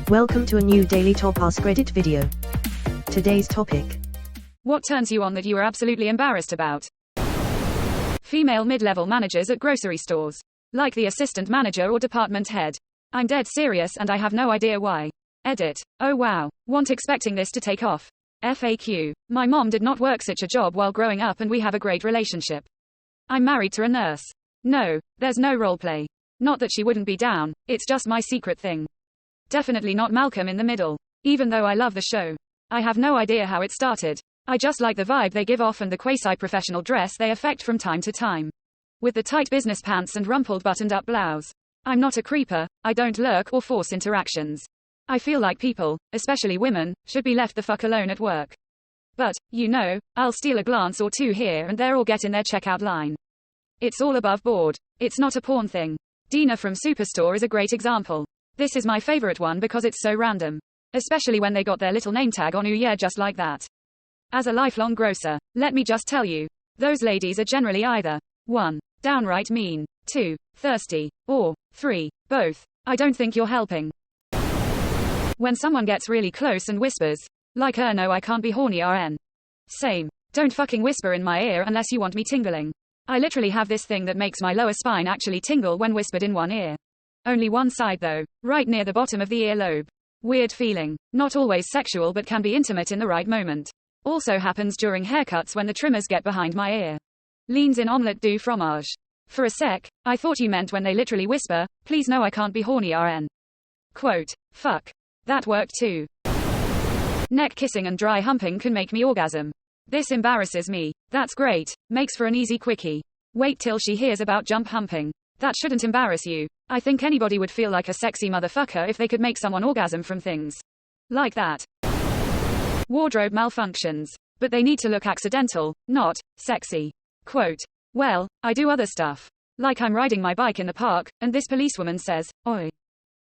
Welcome to a new daily top AskReddit video. Today's topic. What turns you on that you are absolutely embarrassed about? Female mid-level managers at grocery stores. Like the assistant manager or department head. I'm dead serious and I have no idea why. Edit. Oh wow. Wasn't expecting this to take off. FAQ. My mom did not work such a job while growing up and we have a great relationship. I'm married to a nurse. No, there's no roleplay. Not that she wouldn't be down, it's just my secret thing. Definitely not Malcolm in the Middle. Even though I love the show. I have no idea how it started. I just like the vibe they give off and the quasi-professional dress they affect from time to time. With the tight business pants and rumpled buttoned-up blouse. I'm not a creeper, I don't lurk or force interactions. I feel like people, especially women, should be left the fuck alone at work. But, you know, I'll steal a glance or two here and there or get in their checkout line. It's all above board. It's not a porn thing. Dina from Superstore is a great example. This is my favorite one because it's so random. Especially when they got their little name tag on yeah, just like that. As a lifelong grocer, let me just tell you, those ladies are generally either 1. Downright mean, 2. Thirsty, or 3. Both. I don't think you're helping. When someone gets really close and whispers, like no I can't be horny RN. Same. Don't fucking whisper in my ear unless you want me tingling. I literally have this thing that makes my lower spine actually tingle when whispered in one ear. Only one side though, right near the bottom of the earlobe. Weird feeling. Not always sexual but can be intimate in the right moment. Also happens during haircuts when the trimmers get behind my ear. Leans in omelette du fromage. For a sec, I thought you meant when they literally whisper, please no I can't be horny RN. Quote. Fuck. That worked too. Neck kissing and dry humping can make me orgasm. This embarrasses me. That's great. Makes for an easy quickie. Wait till she hears about jump humping. That shouldn't embarrass you. I think anybody would feel like a sexy motherfucker if they could make someone orgasm from things like that. Wardrobe malfunctions. But they need to look accidental, not sexy. Quote. Well, I do other stuff. Like I'm riding my bike in the park, and this policewoman says, oi.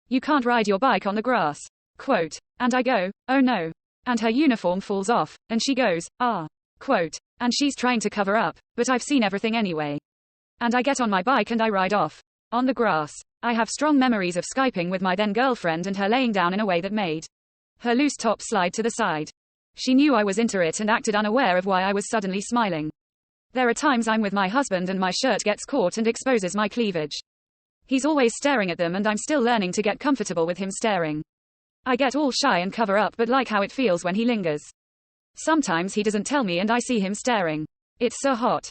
You can't ride your bike on the grass. Quote. And I go, oh no. And her uniform falls off, and she goes, ah. Quote. And she's trying to cover up, but I've seen everything anyway. And I get on my bike and I ride off. On the grass. I have strong memories of Skyping with my then girlfriend and her laying down in a way that made her loose top slide to the side. She knew I was into it and acted unaware of why I was suddenly smiling. There are times I'm with my husband and my shirt gets caught and exposes my cleavage. He's always staring at them and I'm still learning to get comfortable with him staring. I get all shy and cover up but like how it feels when he lingers. Sometimes he doesn't tell me and I see him staring. It's so hot.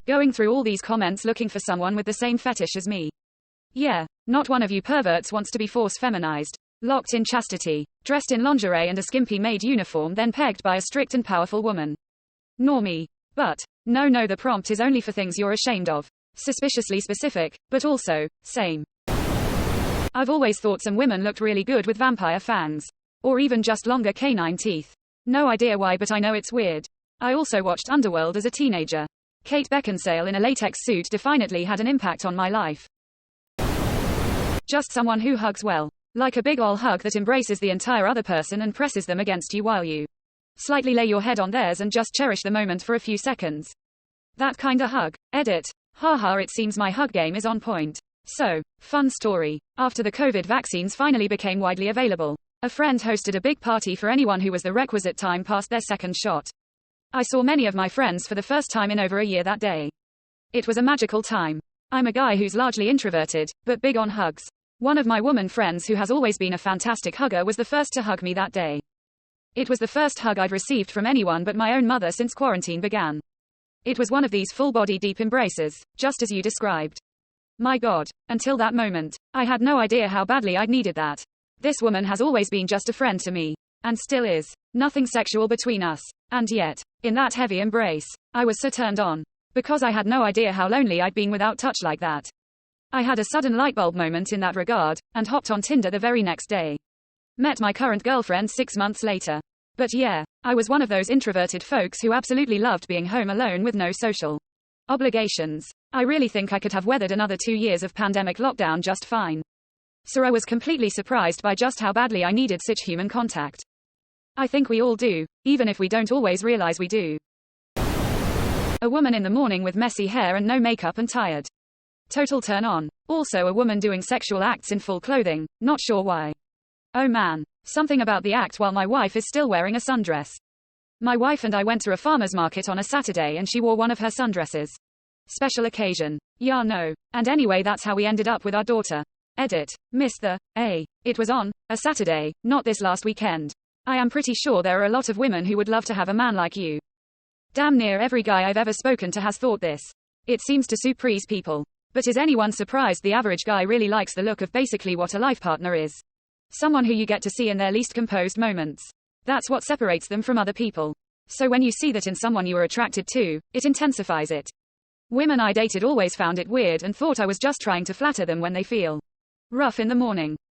Going through all these comments looking for someone with the same fetish as me. Yeah, not one of you perverts wants to be force feminized, locked in chastity, dressed in lingerie and a skimpy maid uniform then pegged by a strict and powerful woman. Nor me. But, no the prompt is only for things you're ashamed of. Suspiciously specific, but also, same. I've always thought some women looked really good with vampire fangs. Or even just longer canine teeth. No idea why but I know it's weird. I also watched Underworld as a teenager. Kate Beckinsale in a latex suit definitely had an impact on my life. Just someone who hugs well. Like a big ol' hug that embraces the entire other person and presses them against you while you slightly lay your head on theirs and just cherish the moment for a few seconds. That kinda hug. Edit. Haha, it seems my hug game is on point. So, fun story. After the COVID vaccines finally became widely available, a friend hosted a big party for anyone who was the requisite time past their second shot. I saw many of my friends for the first time in over a year that day. It was a magical time. I'm a guy who's largely introverted, but big on hugs. One of my woman friends who has always been a fantastic hugger was the first to hug me that day. It was the first hug I'd received from anyone but my own mother since quarantine began. It was one of these full-body deep embraces, just as you described. My God, until that moment, I had no idea how badly I'd needed that. This woman has always been just a friend to me. And still is. Nothing sexual between us. And yet, in that heavy embrace, I was so turned on. Because I had no idea how lonely I'd been without touch like that. I had a sudden lightbulb moment in that regard, and hopped on Tinder the very next day. Met my current girlfriend 6 months later. But yeah, I was one of those introverted folks who absolutely loved being home alone with no social obligations. I really think I could have weathered another 2 years of pandemic lockdown just fine. So I was completely surprised by just how badly I needed such human contact. I think we all do, even if we don't always realize we do. A woman in the morning with messy hair and no makeup and tired. Total turn on. Also a woman doing sexual acts in full clothing, not sure why. Oh man. Something about the act while my wife is still wearing a sundress. My wife and I went to a farmer's market on a Saturday and she wore one of her sundresses. Special occasion. Yeah, no. And anyway, that's how we ended up with our daughter. Edit. Missed the A. It was on a Saturday, not this last weekend. I am pretty sure there are a lot of women who would love to have a man like you. Damn near every guy I've ever spoken to has thought this. It seems to surprise people. But is anyone surprised the average guy really likes the look of basically what a life partner is? Someone who you get to see in their least composed moments. That's what separates them from other people. So when you see that in someone you are attracted to, it intensifies it. Women I dated always found it weird and thought I was just trying to flatter them when they feel rough in the morning.